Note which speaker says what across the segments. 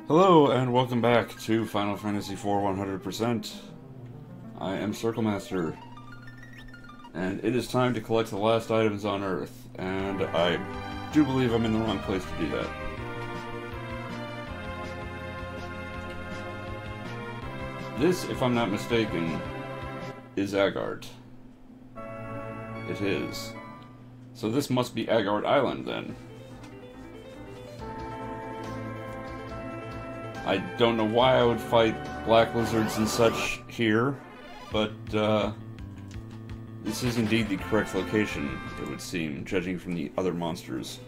Speaker 1: Hello and welcome back to Final Fantasy IV 100%. I am Circle Master, and it is time to collect the last items on Earth, and I do believe I'm in the wrong place to do that. This, if I'm not mistaken, is Agart. It is. So this must be Agart Island, then. I don't know why I would fight black lizards and such here, but this is indeed the correct location, it would seem, judging from the other monsters.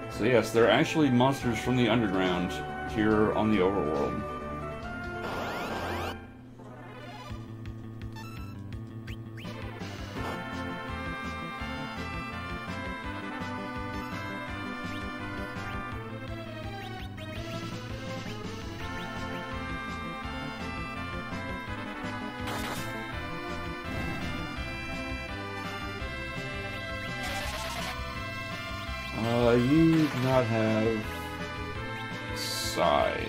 Speaker 1: So yes, they're actually monsters from the underground here on the overworld. You do not have size.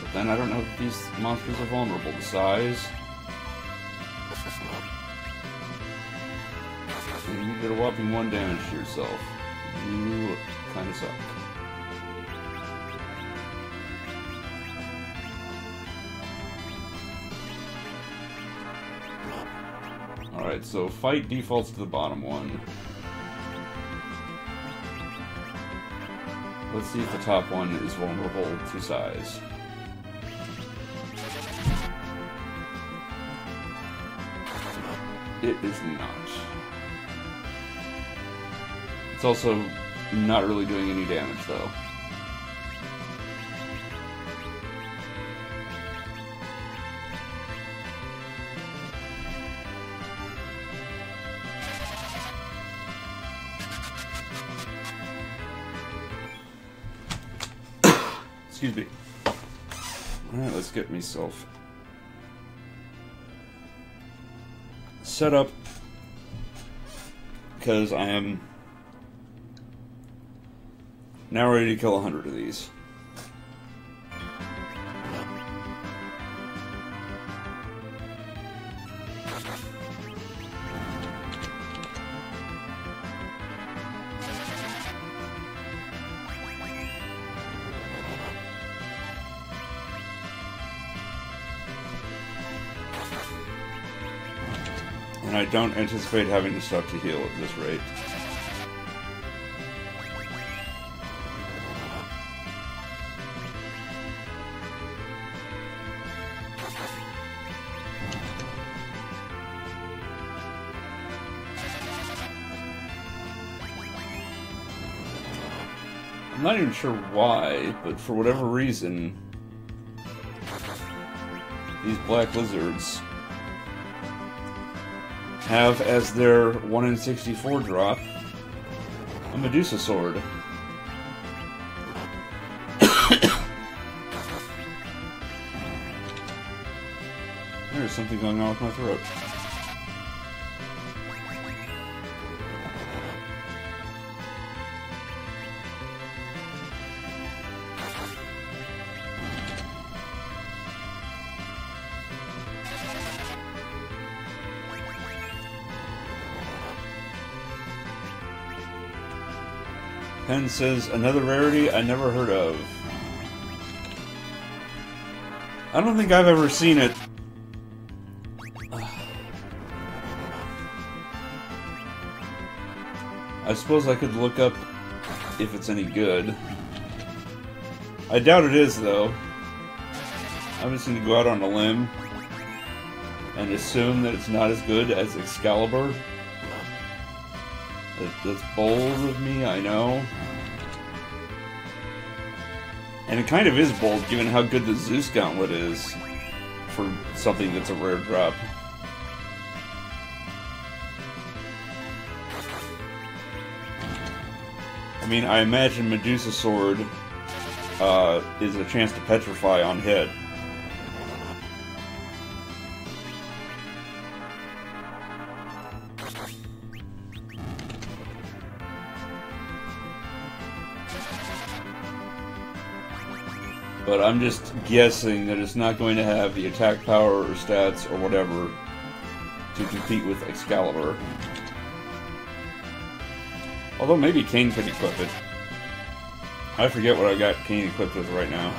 Speaker 1: But then I don't know if these monsters are vulnerable to size. And you did a whopping 1 damage to yourself. You kinda suck. Alright, so fight defaults to the bottom one. Let's see if the top one is vulnerable to size. It is not. It's also not really doing any damage, though. Excuse me. Alright, let's get myself set up, because I am now ready to kill 100 of these. And I don't anticipate having to stop to heal at this rate. I'm not even sure why, but for whatever reason, these black lizards have as their 1 in 64 drop a Medusa sword. There's something going on with my throat. Pen says, another rarity I never heard of. I don't think I've ever seen it. I suppose I could look up if it's any good. I doubt it is, though. I'm just going to go out on a limb and assume that it's not as good as Excalibur. That's bold of me, I know. And it kind of is bold, given how good the Zeus Gauntlet is for something that's a rare drop. I mean, I imagine Medusa Sword is a chance to petrify on hit. But I'm just guessing that it's not going to have the attack power or stats or whatever to compete with Excalibur. Although maybe Kain could equip it. I forget what I got Kain equipped with right now.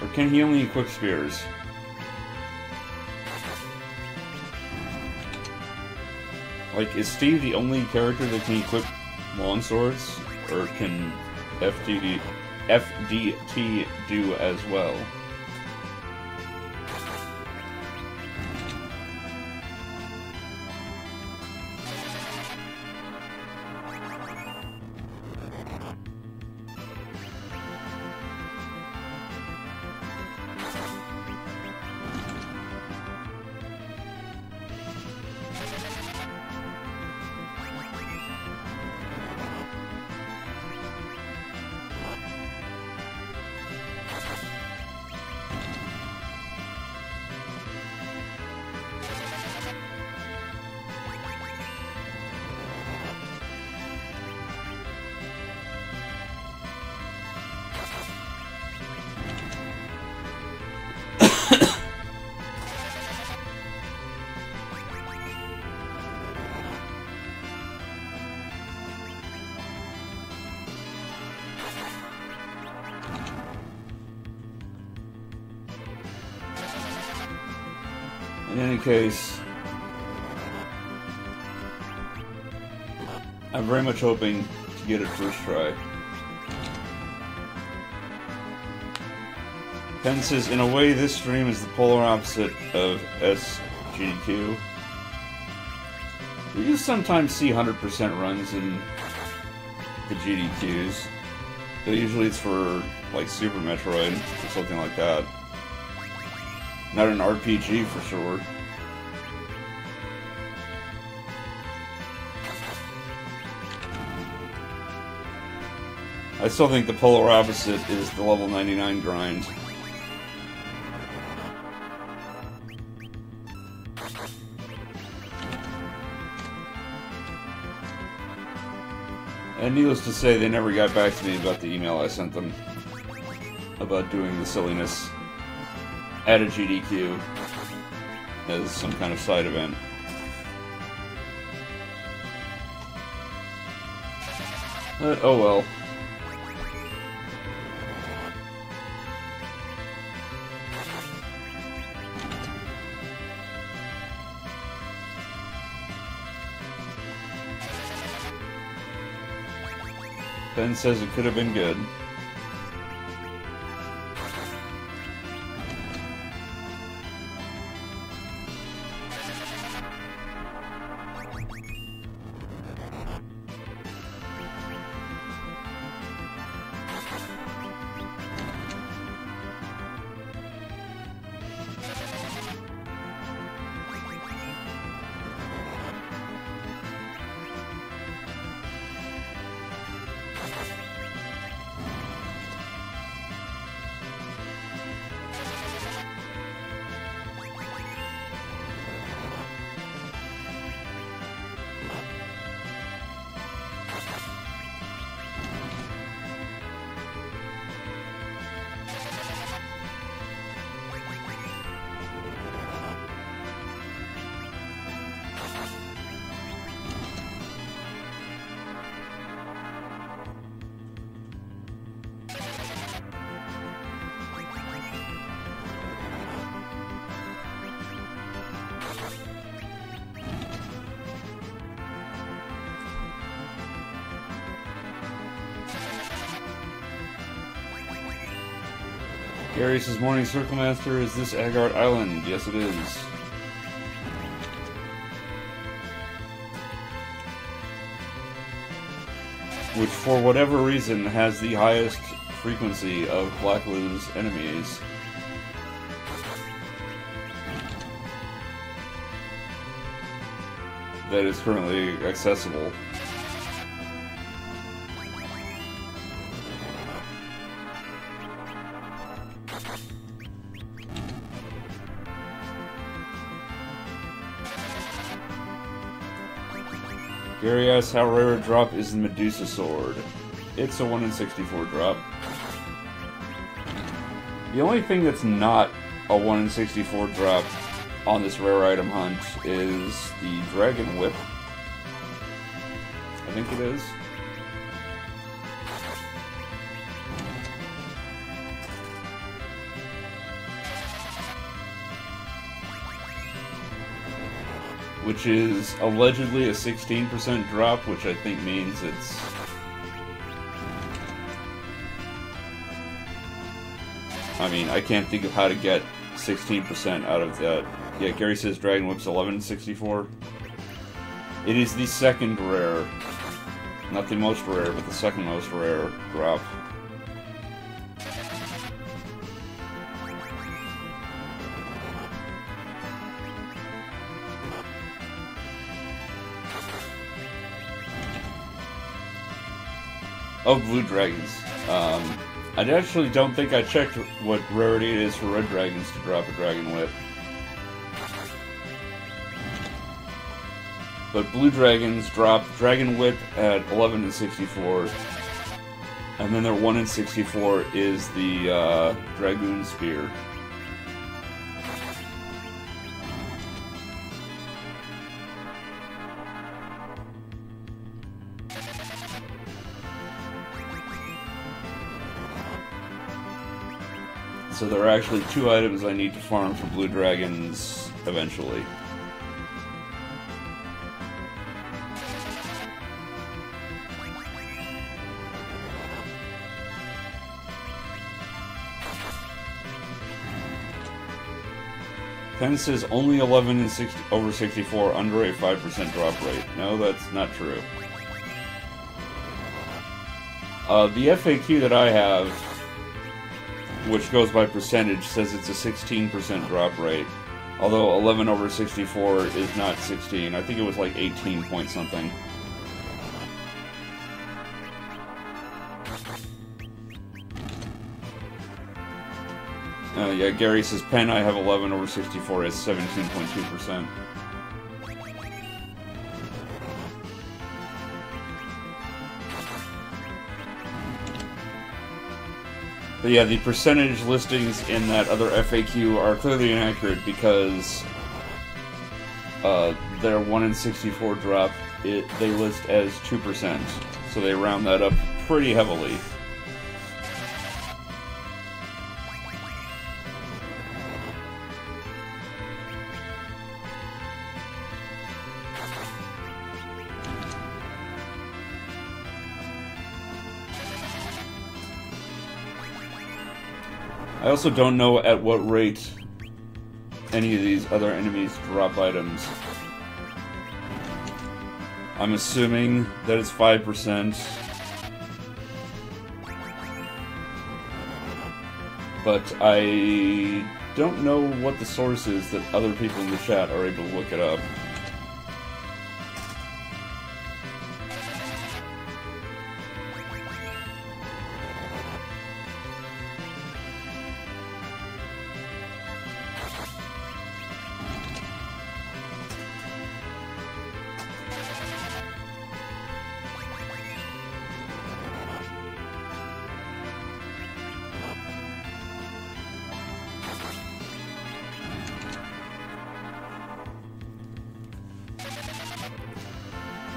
Speaker 1: Or can he only equip spears? Like, is Steve the only character that can equip longswords? Or can FDT do as well? In any case, I'm very much hoping to get it first try. Pen says, in a way, this stream is the polar opposite of SGDQ. We do sometimes see 100% runs in the GDQs, but usually it's for, like, Super Metroid or something like that. Not an RPG for sure. I still think the polar opposite is the level 99 grind. And needless to say, they never got back to me about the email I sent them about doing the silliness at a GDQ as some kind of side event. But, oh well. Ben says it could have been good. Gary says, Morning Circle Master, is this Agard Island? Yes, it is. Which, for whatever reason, has the highest frequency of Black Loo's enemies. That is currently accessible. Gary asks how rare a drop is the Medusa Sword. It's a 1 in 64 drop. The only thing that's not a 1 in 64 drop on this rare item hunt is the Dragon Whip. I think it is. Which is allegedly a 16% drop, which I think means it's... I mean, I can't think of how to get 16% out of that. Yeah, Gary says Dragon Whip's 1164. It is the second rare. Not the most rare, but the second most rare drop. Oh, Blue Dragons. I actually don't think I checked what rarity it is for Red Dragons to drop a Dragon Whip. But Blue Dragons drop Dragon Whip at 11 in 64. And then their 1 in 64 is the Dragoon Spear. So there are actually 2 items I need to farm for Blue Dragons eventually. Pen says only 11 in 60 over 64, under a 5% drop rate. No, that's not true. The FAQ that I have, which goes by percentage, says it's a 16% drop rate. Although 11 over 64 is not 16. I think it was like 18 point something. Yeah, Gary says Pen, I have 11 over 64 is 17.2%. But yeah, the percentage listings in that other FAQ are clearly inaccurate because their 1 in 64 drop, they list as 2%. So they round that up pretty heavily. I also don't know at what rate any of these other enemies drop items. I'm assuming that it's 5%. But I don't know what the source is that other people in the chat are able to look it up.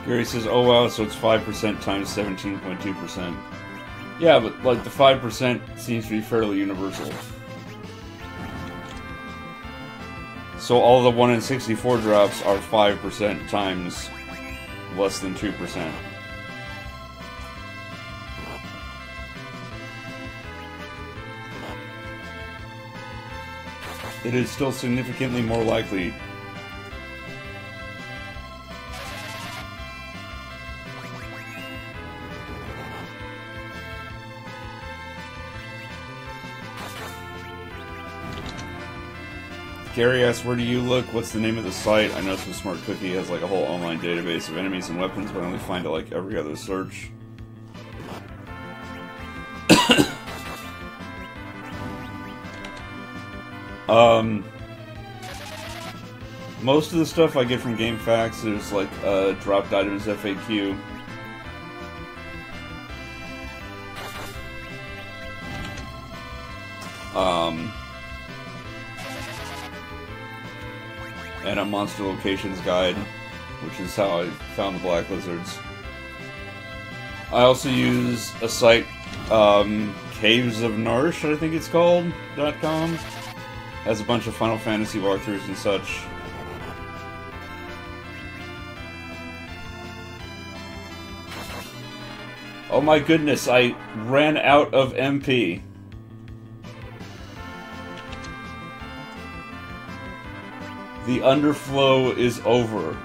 Speaker 1: Gary says, oh wow, so it's 5% times 17.2%. Yeah, but like the 5% seems to be fairly universal. So all the 1 in 64 drops are 5% times less than 2%. It is still significantly more likely. Gary asks, where do you look? What's the name of the site? I know some Smart Cookie has like a whole online database of enemies and weapons, but I only find it like every other search. Most of the stuff I get from GameFAQs is like dropped items FAQ. and a monster locations guide, which is how I found the black lizards. I also use a site, Caves of Narsh, I think it's called, .com. Has a bunch of Final Fantasy walkthroughs and such. Oh my goodness, I ran out of MP. The underflow is over.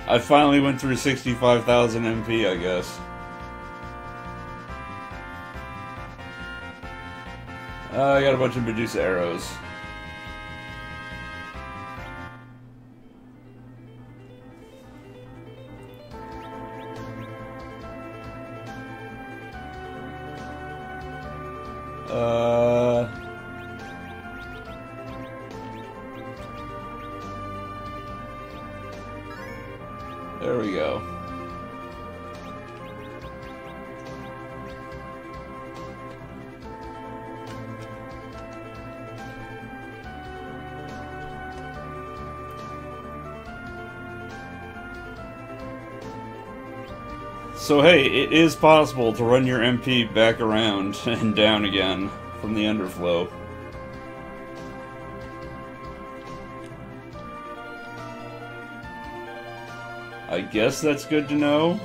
Speaker 1: I finally went through 65,000 MP, I guess. I got a bunch of Medusa arrows. There we go. So hey, it is possible to run your MP back around and down again from the underflow. I guess that's good to know.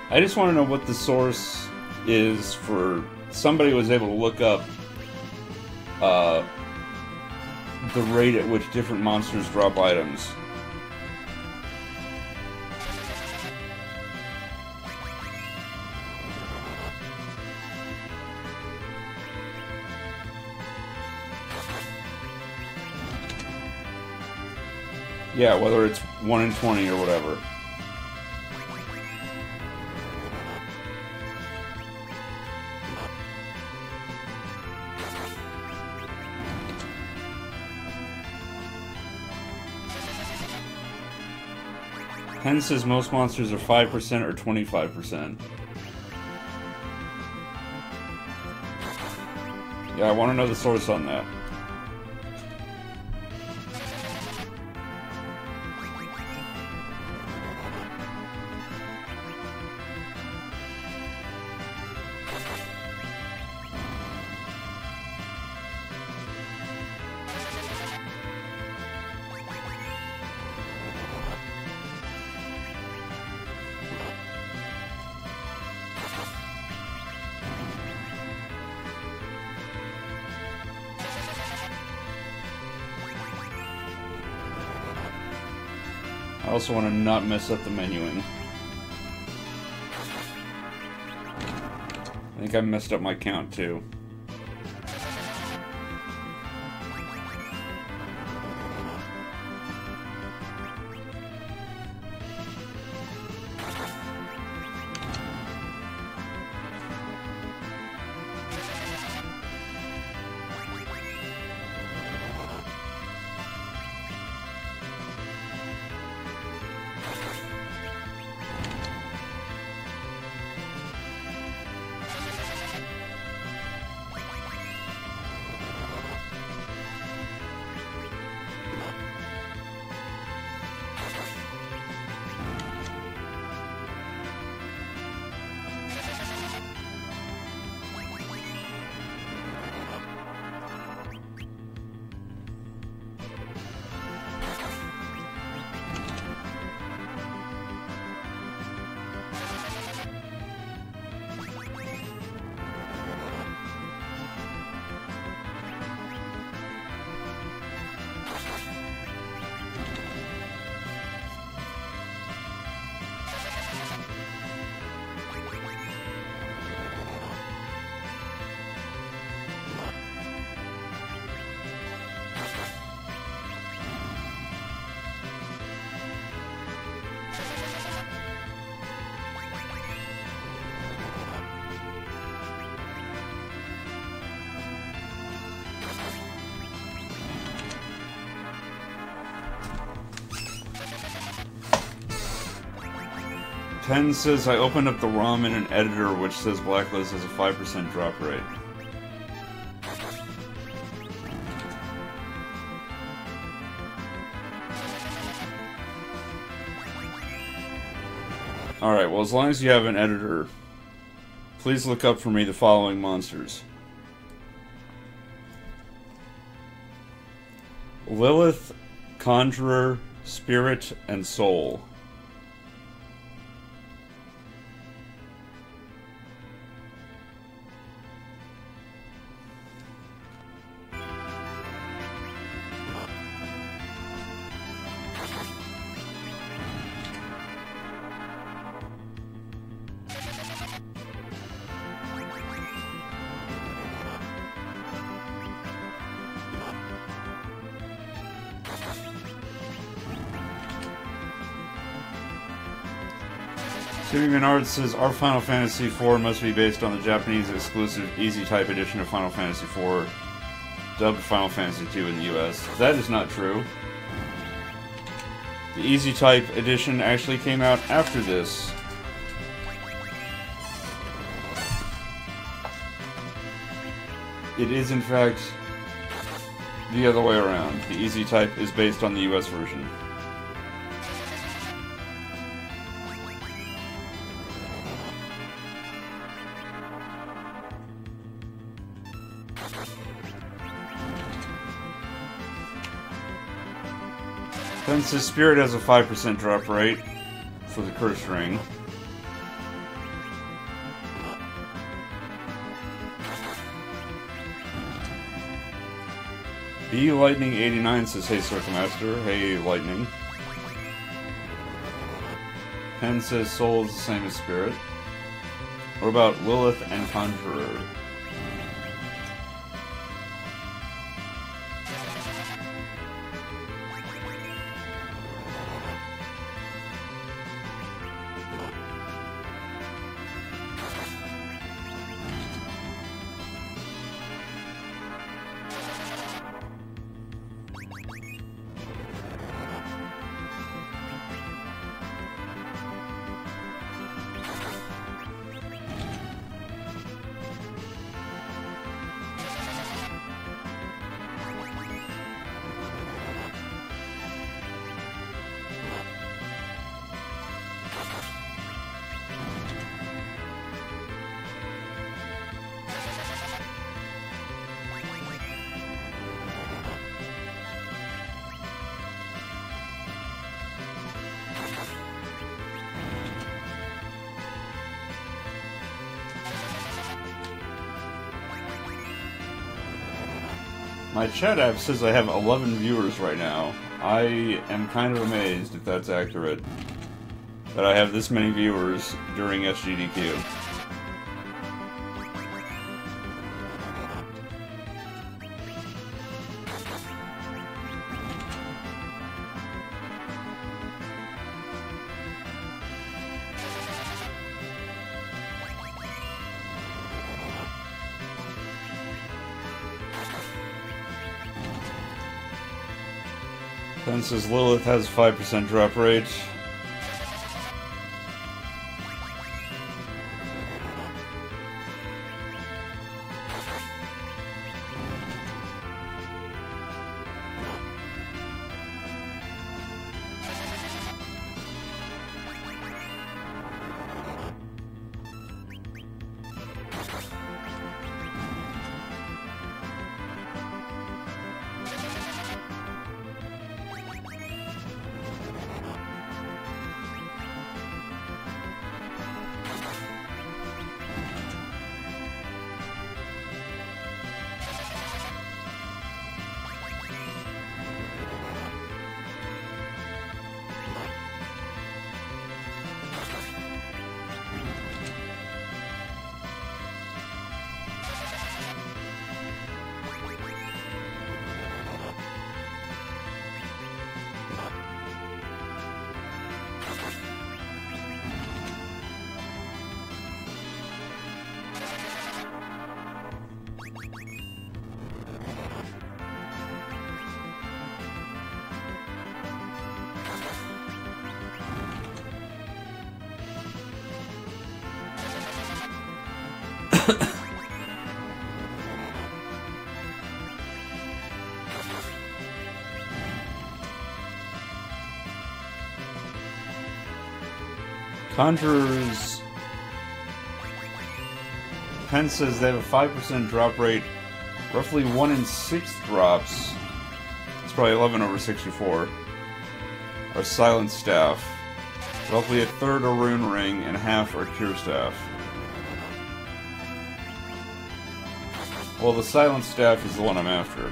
Speaker 1: I just want to know what the source is for. Somebody was able to look up the rate at which different monsters drop items. Yeah, whether it's 1 in 20 or whatever. Ken says most monsters are 5% or 25%. Yeah, I want to know the source on that. I also want to not mess up the menuing. I think I messed up my count too. Pen says, I opened up the ROM in an editor which says Blacklist has a 5% drop rate. Alright, well, as long as you have an editor, please look up for me the following monsters. Lilith, Conjurer, Spirit, and Soul. Timmy Menard says, our Final Fantasy IV must be based on the Japanese exclusive Easy Type edition of Final Fantasy IV, dubbed Final Fantasy II in the US. That is not true. The Easy Type edition actually came out after this. It is, in fact, the other way around. The Easy Type is based on the US version. Since Spirit has a 5% drop rate for the Curse Ring. B Lightning 89 says, hey Circlemaster, hey Lightning. Pen says Soul is the same as Spirit. What about Lilith and Conjurer? My chat app says I have 11 viewers right now. I am kind of amazed, if that's accurate, that I have this many viewers during SGDQ. Says Lilith has a 5% drop rate. Conjurers. Penn says they have a 5% drop rate, roughly 1 in 6 drops. It's probably 11 over 64. Are Silent Staff. Roughly a third are Rune Ring, and half are Cure Staff. Well, the Silent Staff is the one I'm after.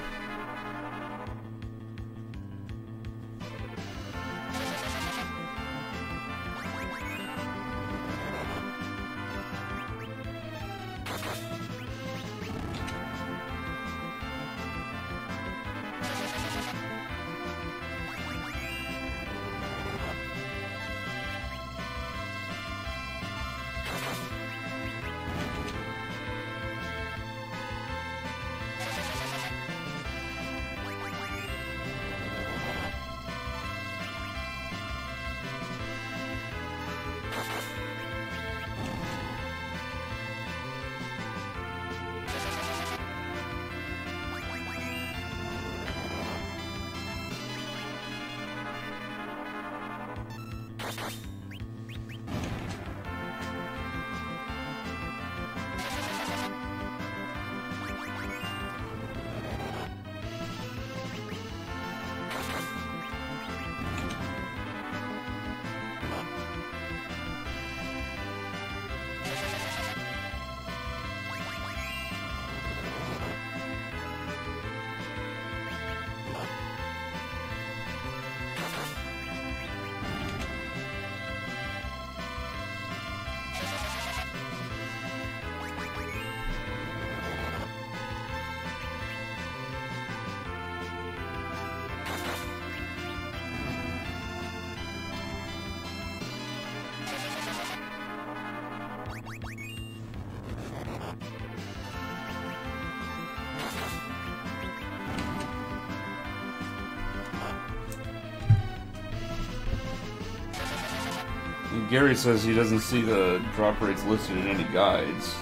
Speaker 1: Gary says he doesn't see the drop rates listed in any guides,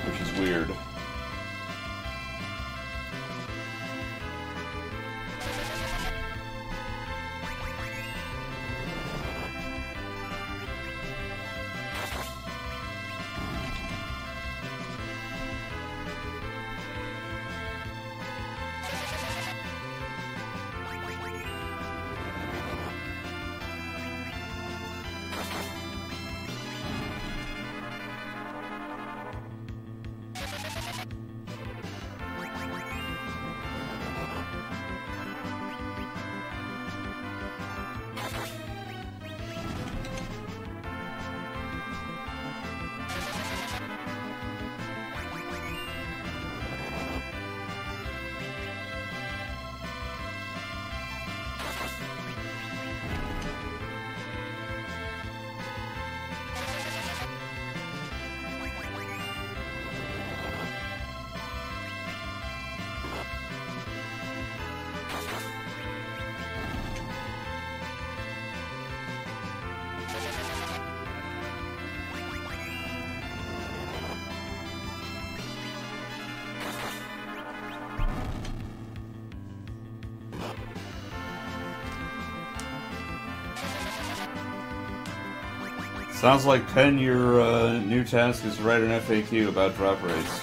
Speaker 1: which is weird. Sounds like, Pen, your new task is to write an FAQ about drop rates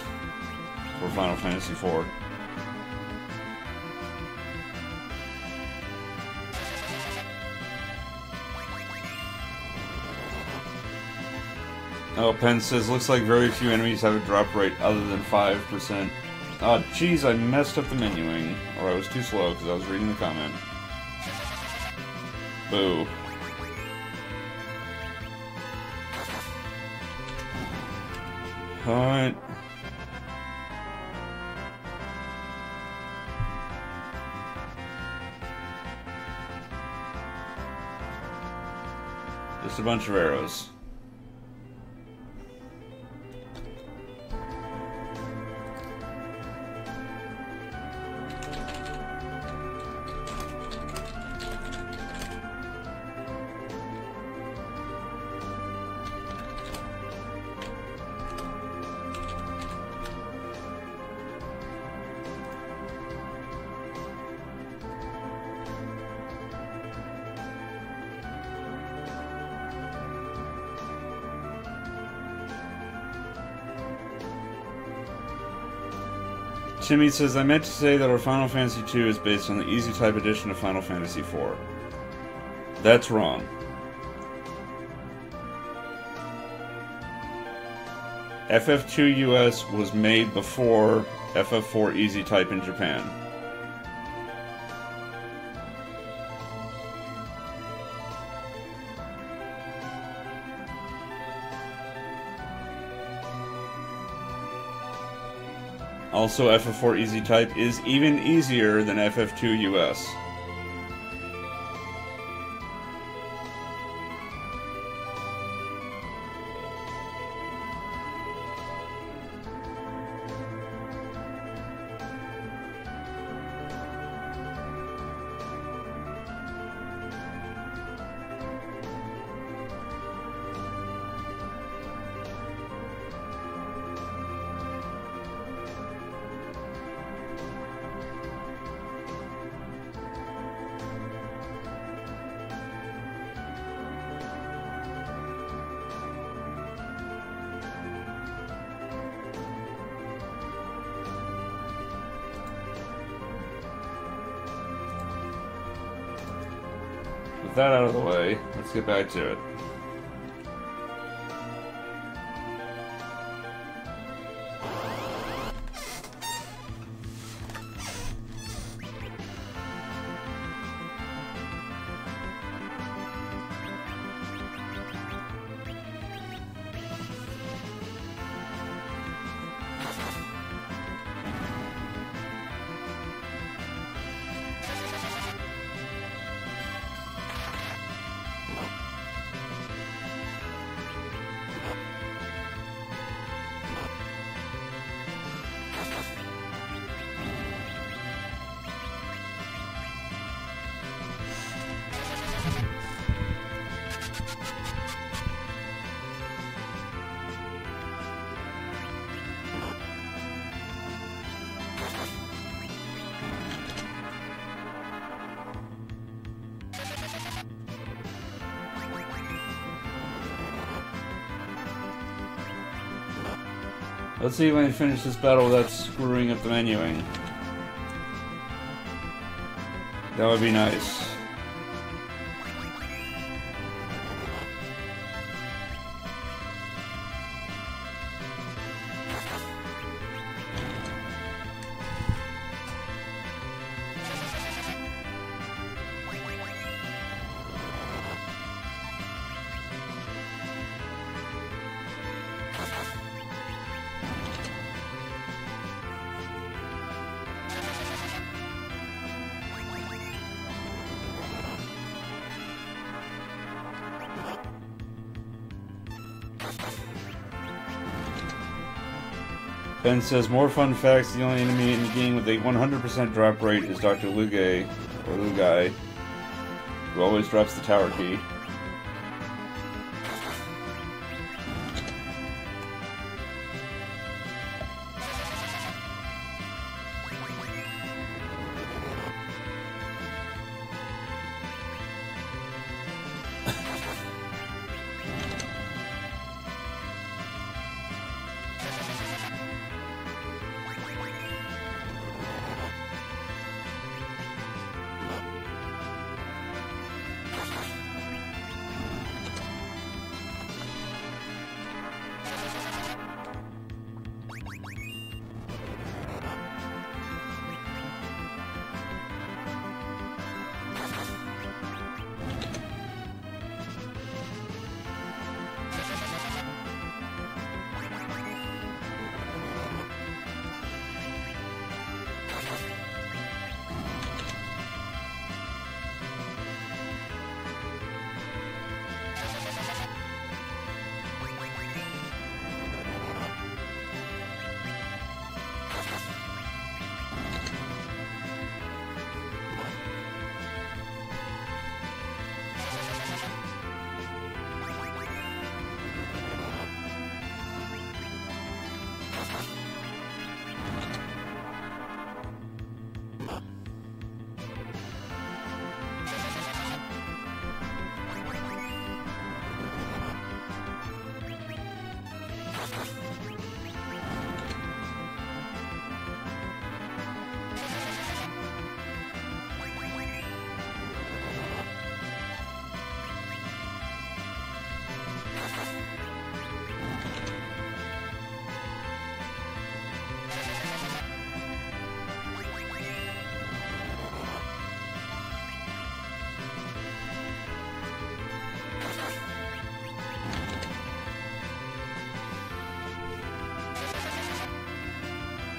Speaker 1: for Final Fantasy IV. Oh, Pen says, looks like very few enemies have a drop rate other than 5%. Oh, jeez, I messed up the menuing. Or I was too slow because I was reading the comment. Boo. Alright. Just a bunch of arrows. Timmy says, I meant to say that our Final Fantasy II is based on the Easy Type edition of Final Fantasy IV. That's wrong. FF2 US was made before FF4 Easy Type in Japan. Also, FF4 Easy Type is even easier than FF2 US. With that out of the way, let's get back to it. Let's see if I can finish this battle without screwing up the menuing. That would be nice. Ben says, more fun facts, the only enemy in the game with a 100% drop rate is Dr. Lugai, or Lugai, who always drops the tower key.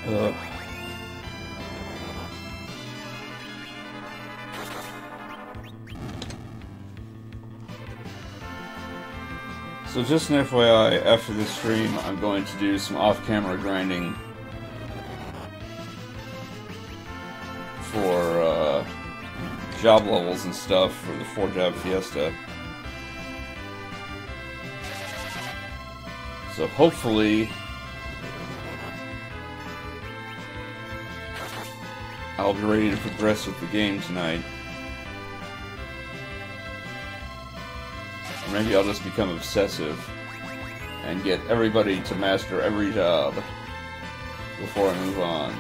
Speaker 1: Ugh. So just an FYI, after this stream, I'm going to do some off-camera grinding for job levels and stuff for the 4-job Fiesta. So hopefully I'll be ready to progress with the game tonight. Or maybe I'll just become obsessive and get everybody to master every job before I move on.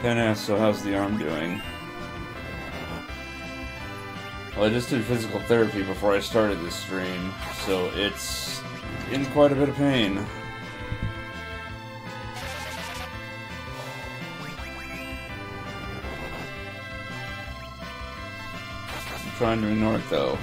Speaker 2: Ken asks, so how's the arm doing? Well, I just did physical therapy before I started this stream, so it's in quite a bit of pain. I'm trying to ignore it though.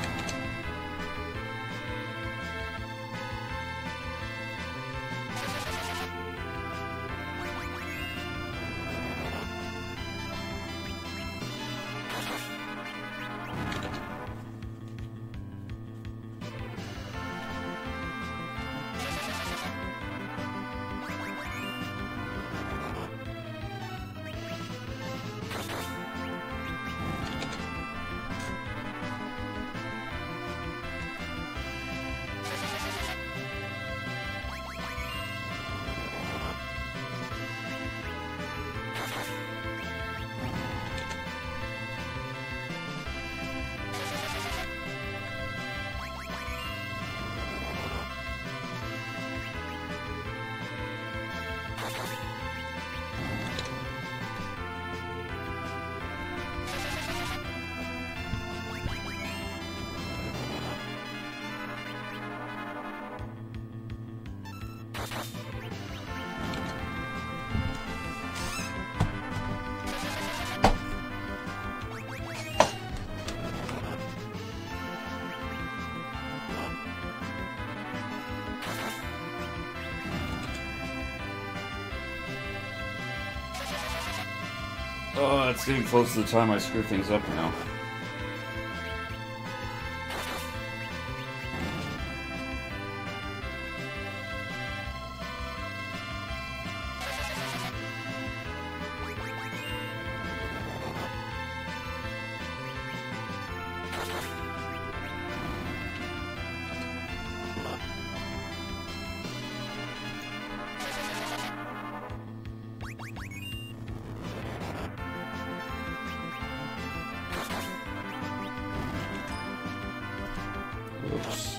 Speaker 2: Oh, it's getting close to the time I screw things up now. Oops.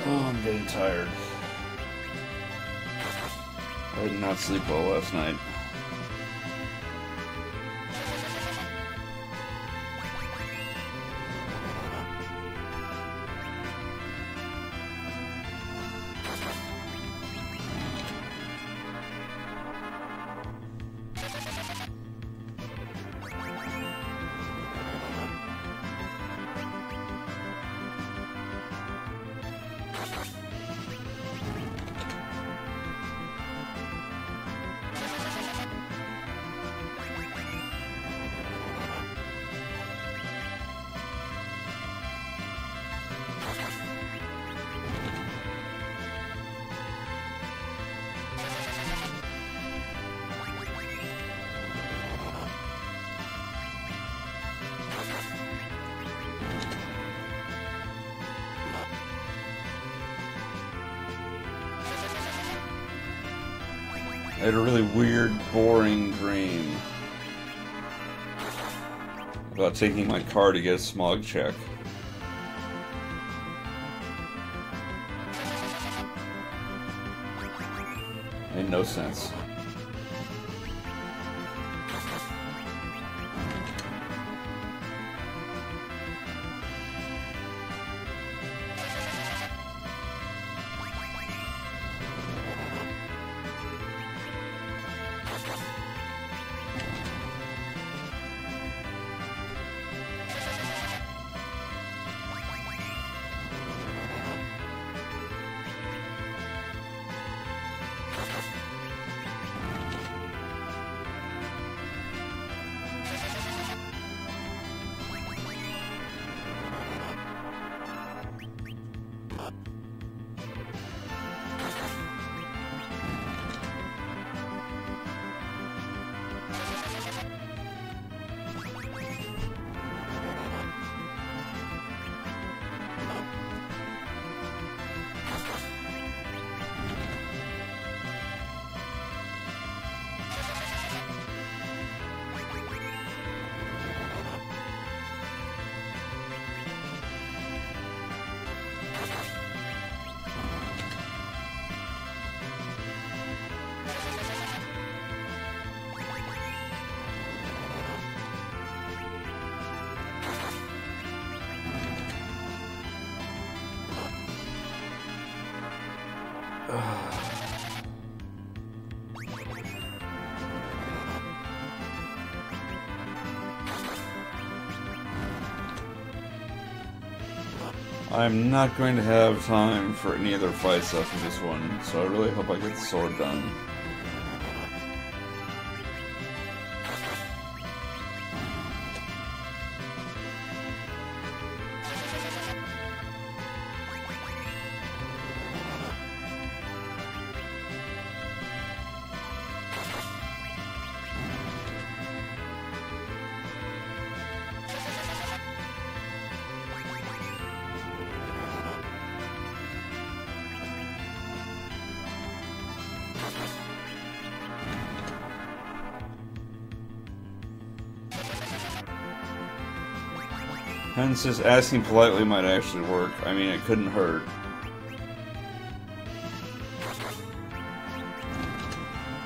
Speaker 2: Oh, I'm getting tired. I did not sleep well last night. I had a really weird, boring dream about taking my car to get a smog check. Made no sense.
Speaker 1: I'm not going to have time for any other fights after this one, so I really hope I get the sword done. Hence, just asking politely might actually work. I mean, it couldn't hurt.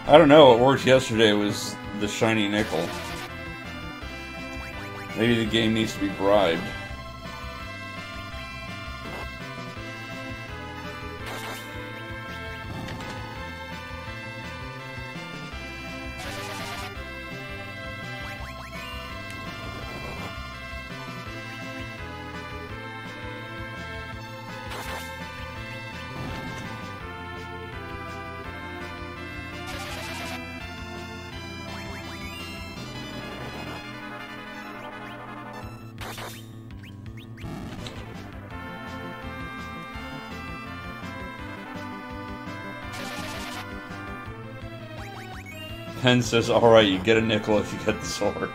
Speaker 1: I don't know, what worked yesterday was the shiny nickel. Maybe the game needs to be bribed. Pen says, alright, you get a nickel if you get the sword.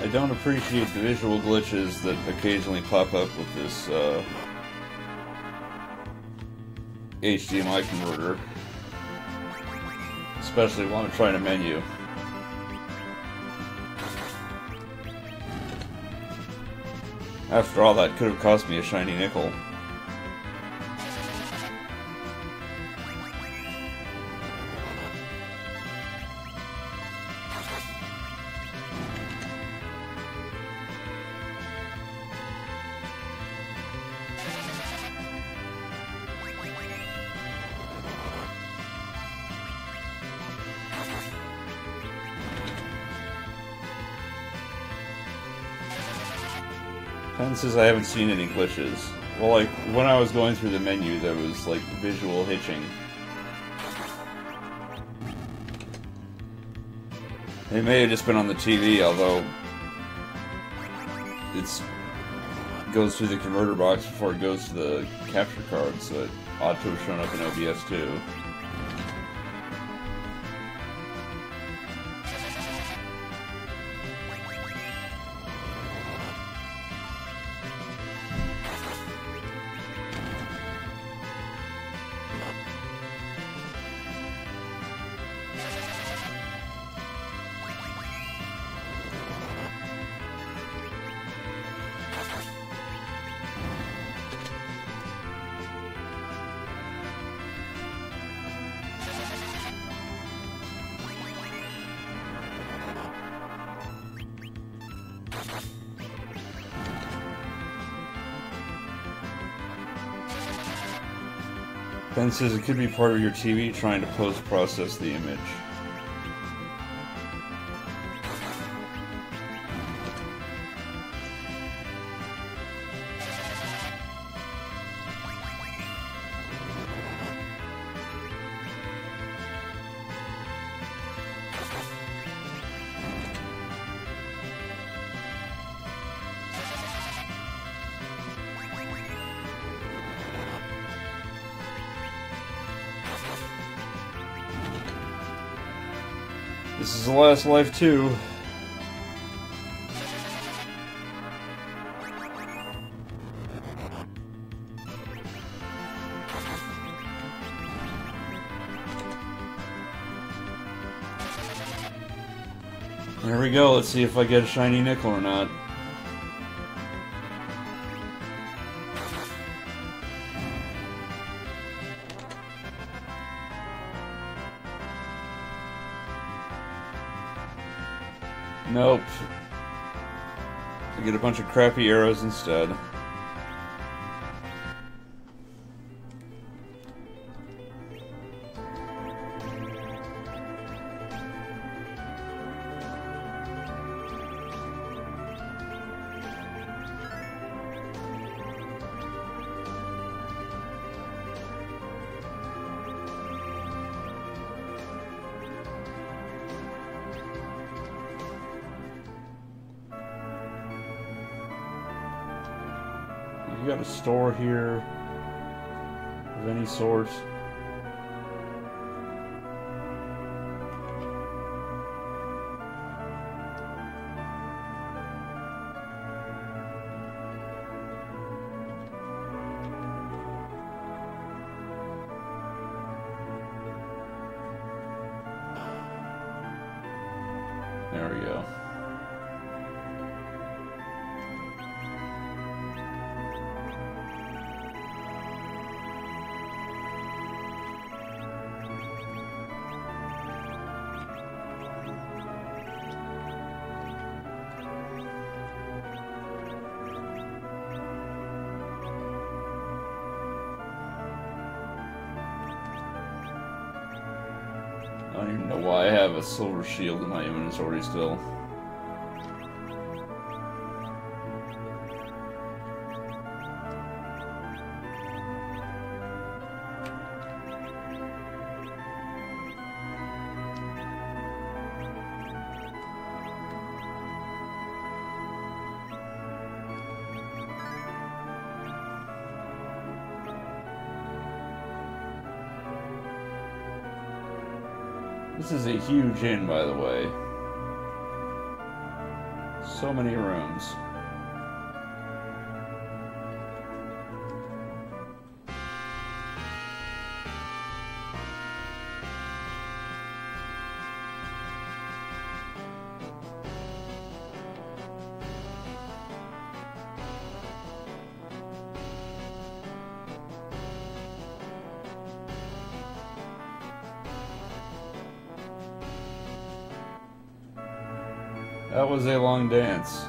Speaker 1: I don't appreciate the visual glitches that occasionally pop up with this HDMI converter, especially when I'm trying a menu. After all, that could have cost me a shiny nickel. Pen says I haven't seen any glitches. Well, like, when I was going through the menu, there was, like, visual hitching. It may have just been on the TV, although it goes through the converter box before it goes to the capture card, so it ought to have shown up in OBS too. Ben says it could be part of your TV trying to post-process the image.
Speaker 2: This is the last life too. There we go, let's see if I get a shiny nickel or not. Nope. I get a bunch of crappy arrows instead. You got a store here of any sort? There we go. I don't even know why I have a silver shield in my inventory still. This is a huge inn, by the way. So many rooms. That was a long dance.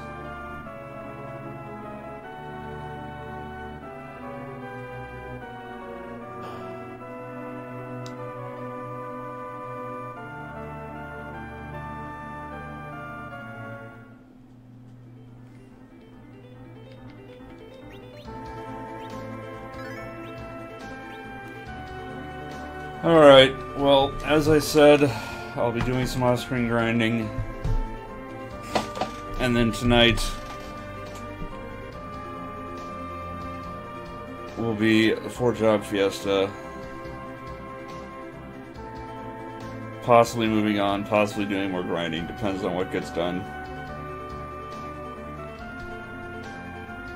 Speaker 2: Alright, well, as I said, I'll be doing some off-screen grinding. And then tonight will be a 4-job fiesta. Possibly moving on, possibly doing more grinding, depends on what gets done.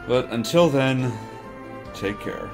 Speaker 2: But until then, take care.